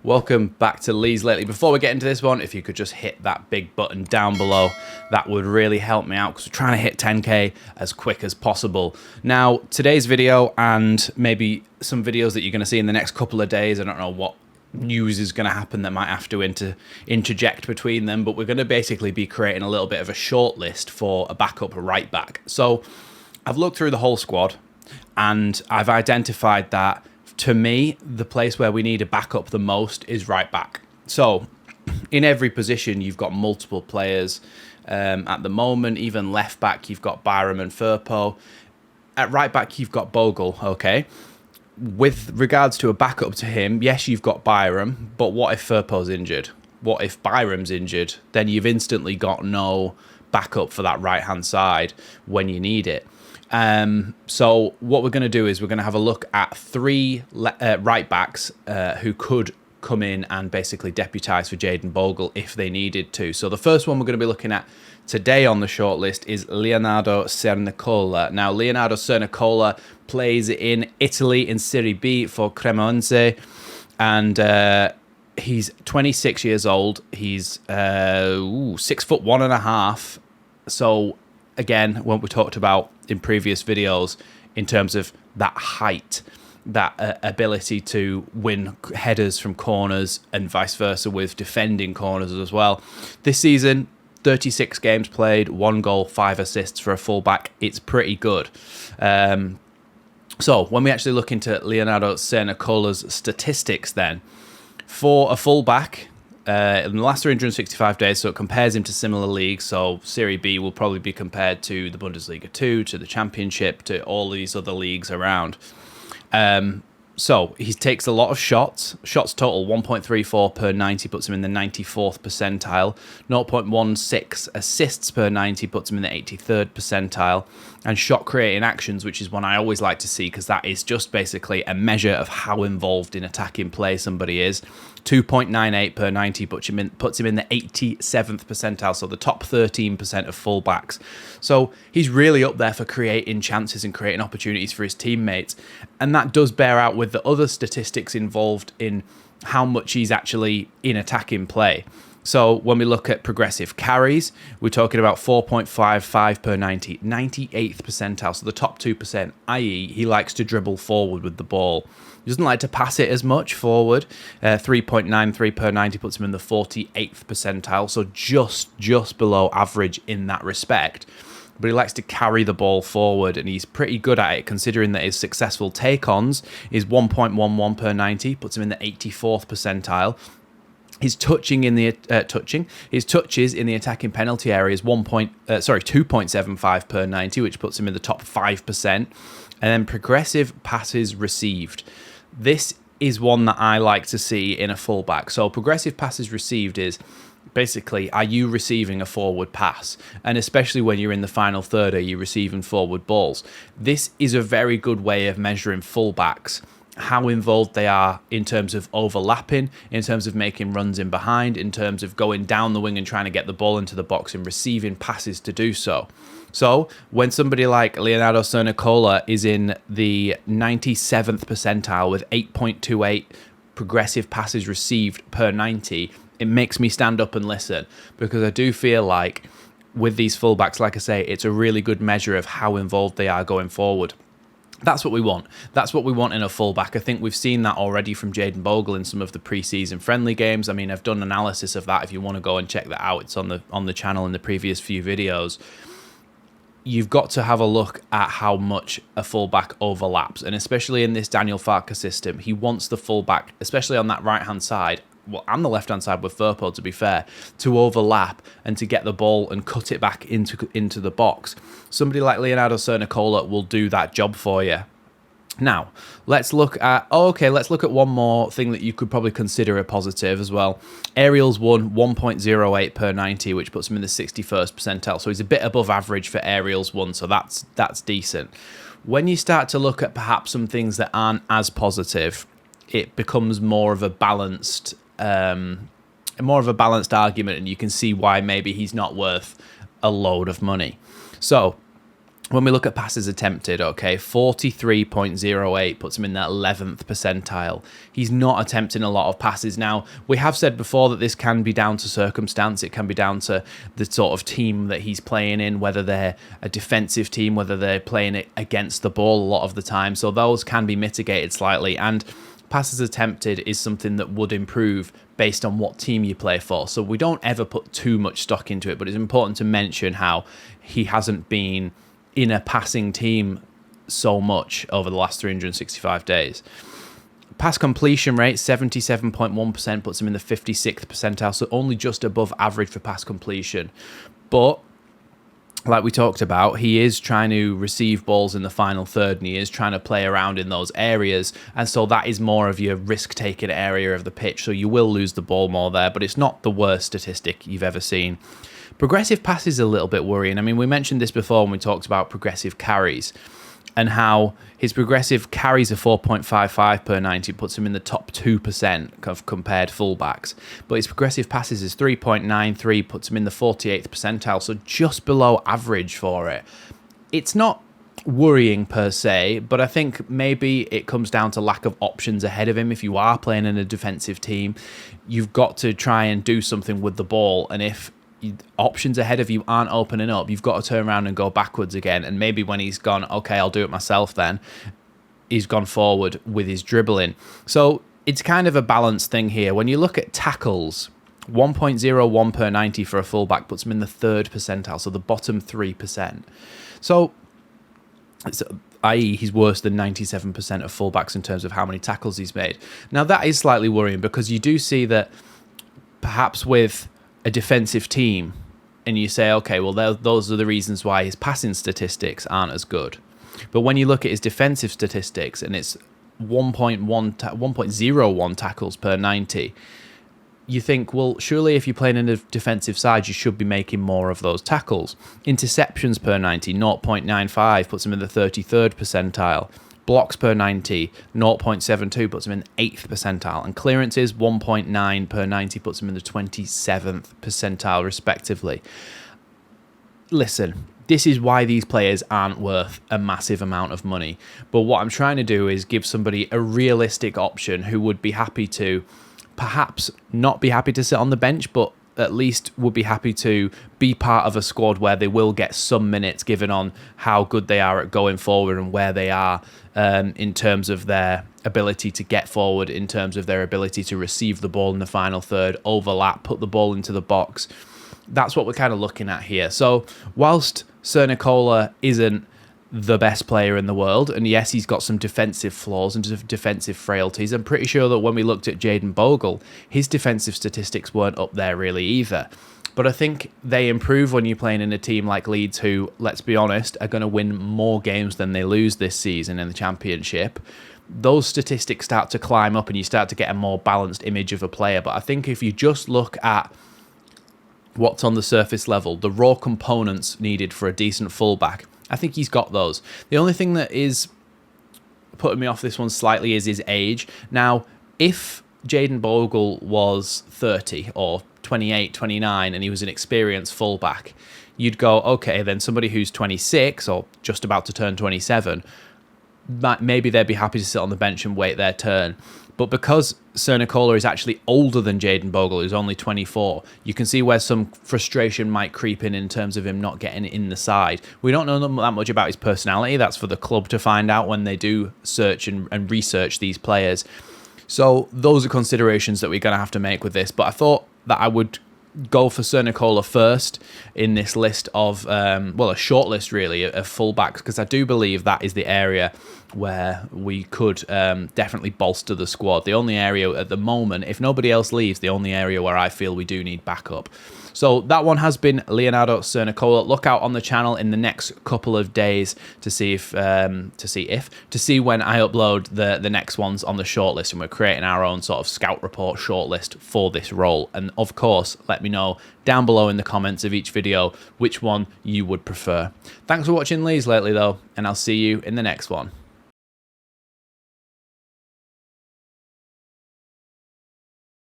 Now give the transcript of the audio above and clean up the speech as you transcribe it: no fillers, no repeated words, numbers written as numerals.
Welcome back to Leeds Lately. Before we get into this one, if you could just hit that big button down below, that would really help me out because we're trying to hit 10k as quick as possible. Now, today's video and maybe some videos that you're going to see in the next couple of days, I don't know what news is going to happen that might have to interject between them, but we're going to basically be creating a little bit of a short list for a backup right back. So I've looked through the whole squad and I've identified that to me, the place where we need a backup the most is right back. So in every position, you've got multiple players. At the moment, even left back, you've got Byram and Firpo. At right back, you've got Bogle, okay? With regards to a backup to him, yes, you've got Byram, but what if Firpo's injured? What if Byram's injured? Then you've instantly got no backup for that right-hand side when you need it. So what we're going to do is we're going to have a look at three right backs who could come in and basically deputise for Jayden Bogle if they needed to. So the first one we're going to be looking at today on the shortlist is Leonardo Sernicola. Now, Leonardo Sernicola plays in Italy in Serie B for Cremonese, and he's 26 years old. He's 6'1.5". So again, what we talked about in previous videos in terms of that height, that ability to win headers from corners and vice versa with defending corners as well. This season, 36 games played, 1 goal, 5 assists for a fullback. It's pretty good. So when we actually look into Leonardo Sernicola's statistics then, for a fullback, in the last 365 days, so it compares him to similar leagues. So Serie B will probably be compared to the Bundesliga 2, to the Championship, to all these other leagues around. So he takes a lot of shots. Shots total 1.34 per 90 puts him in the 94th percentile. 0.16 assists per 90 puts him in the 83rd percentile. And shot creating actions, which is one I always like to see because that is just basically a measure of how involved in attacking play somebody is. 2.98 per 90 puts him in the 87th percentile, so the top 13% of fullbacks. So he's really up there for creating chances and creating opportunities for his teammates. And that does bear out with the other statistics involved in how much he's actually in attacking play. So when we look at progressive carries, we're talking about 4.55 per 90, 98th percentile, so the top 2%, i.e. he likes to dribble forward with the ball. He doesn't like to pass it as much forward. 3.93 per 90 puts him in the 48th percentile, so just below average in that respect. But he likes to carry the ball forward, and he's pretty good at it, considering that his successful take-ons is 1.11 per 90, puts him in the 84th percentile. His touching in the his touches in the attacking penalty area is 2.75 per 90, which puts him in the top 5%. And then progressive passes received. This is one that I like to see in a fullback. So progressive passes received is basically, are you receiving a forward pass? And especially when you're in the final third, are you receiving forward balls? This is a very good way of measuring fullbacks, how involved they are in terms of overlapping, in terms of making runs in behind, in terms of going down the wing and trying to get the ball into the box and receiving passes to do so. So when somebody like Leonardo Sernicola is in the 97th percentile with 8.28 progressive passes received per 90, it makes me stand up and listen, because I do feel like with these fullbacks, like I say, it's a really good measure of how involved they are going forward. That's what we want. That's what we want in a fullback. I think we've seen that already from Jayden Bogle in some of the pre-season friendly games. I mean, I've done analysis of that. If you want to go and check that out, it's on the channel in the previous few videos. You've got to have a look at how much a fullback overlaps, and especially in this Daniel Farke system, he wants the fullback, especially on that right-hand side, well, and the left-hand side with Firpo, to be fair, to overlap and to get the ball and cut it back into the box. Somebody like Leonardo Sernicola will do that job for you. Now, let's look at one more thing that you could probably consider a positive as well. Aerials 1.08 per 90, which puts him in the 61st percentile. So he's a bit above average for aerials 1, so that's decent. When you start to look at perhaps some things that aren't as positive, it becomes more of a balanced argument, and you can see why maybe he's not worth a load of money. So when we look at passes attempted, okay, 43.08 puts him in that 11th percentile. He's not attempting a lot of passes. Now, we have said before that this can be down to circumstance. It can be down to the sort of team that he's playing in, whether they're a defensive team, whether they're playing it against the ball a lot of the time. So those can be mitigated slightly. And passes attempted is something that would improve based on what team you play for. So we don't ever put too much stock into it, but it's important to mention how he hasn't been in a passing team so much over the last 365 days. Pass completion rate, 77.1%, puts him in the 56th percentile, so only just above average for pass completion. But like we talked about, he is trying to receive balls in the final third, and he is trying to play around in those areas, and so that is more of your risk-taking area of the pitch, so you will lose the ball more there, but it's not the worst statistic you've ever seen. Progressive passes is a little bit worrying. I mean, we mentioned this before when we talked about progressive carries and how his progressive carries are 4.55 per 90, puts him in the top 2% of compared fullbacks. But his progressive passes is 3.93, puts him in the 48th percentile, so just below average for it. It's not worrying per se, but I think maybe it comes down to lack of options ahead of him. If you are playing in a defensive team, you've got to try and do something with the ball, and if options ahead of you aren't opening up, you've got to turn around and go backwards again. And maybe when he's gone, okay, I'll do it myself, then he's gone forward with his dribbling. So it's kind of a balanced thing here. When you look at tackles, 1.01 per 90 for a fullback puts him in the 3rd percentile, so the bottom 3%. So i.e. he's worse than 97% of fullbacks in terms of how many tackles he's made. Now that is slightly worrying, because you do see that perhaps with a defensive team, and you say, okay, well, those are the reasons why his passing statistics aren't as good. But when you look at his defensive statistics, and it's 1.01 tackles per 90, you think, well, surely if you're playing in a defensive side, you should be making more of those tackles. Interceptions per 90, 0.95, puts him in the 33rd percentile. Blocks per 90, 0.72, puts him in the 8th percentile. And clearances, 1.9 per 90, puts him in the 27th percentile, respectively. Listen, this is why these players aren't worth a massive amount of money. But what I'm trying to do is give somebody a realistic option who would be happy to, perhaps not be happy to sit on the bench, but at least would be happy to be part of a squad where they will get some minutes, given on how good they are at going forward and where they are in terms of their ability to get forward, in terms of their ability to receive the ball in the final third, overlap, put the ball into the box. That's what we're kind of looking at here. So whilst Sernicola isn't the best player in the world, and yes, he's got some defensive flaws and defensive frailties, I'm pretty sure that when we looked at Jayden Bogle, his defensive statistics weren't up there really either. But I think they improve when you're playing in a team like Leeds, who, let's be honest, are going to win more games than they lose this season in the Championship. Those statistics start to climb up and you start to get a more balanced image of a player. But I think if you just look at what's on the surface level, the raw components needed for a decent fullback, I think he's got those. The only thing that is putting me off this one slightly is his age. Now, if Jayden Bogle was 30 or 28, 29, and he was an experienced fullback, you'd go, okay, then somebody who's 26 or just about to turn 27, maybe they'd be happy to sit on the bench and wait their turn. But because Sernicola is actually older than Jayden Bogle, who's only 24, you can see where some frustration might creep in terms of him not getting in the side. We don't know that much about his personality. That's for the club to find out when they do search and research these players. So those are considerations that we're going to have to make with this. But I thought that I would go for Sernicola first in this list of, well, a short list really of fullbacks, because I do believe that is the area where we could definitely bolster the squad. The only area at the moment, if nobody else leaves, the only area where I feel we do need backup. So that one has been Leonardo Sernicola. Look out on the channel in the next couple of days to see when I upload the next ones on the shortlist, and we're creating our own sort of scout report shortlist for this role. And of course, let me know down below in the comments of each video which one you would prefer. Thanks for watching Leeds Lately though, and I'll see you in the next one.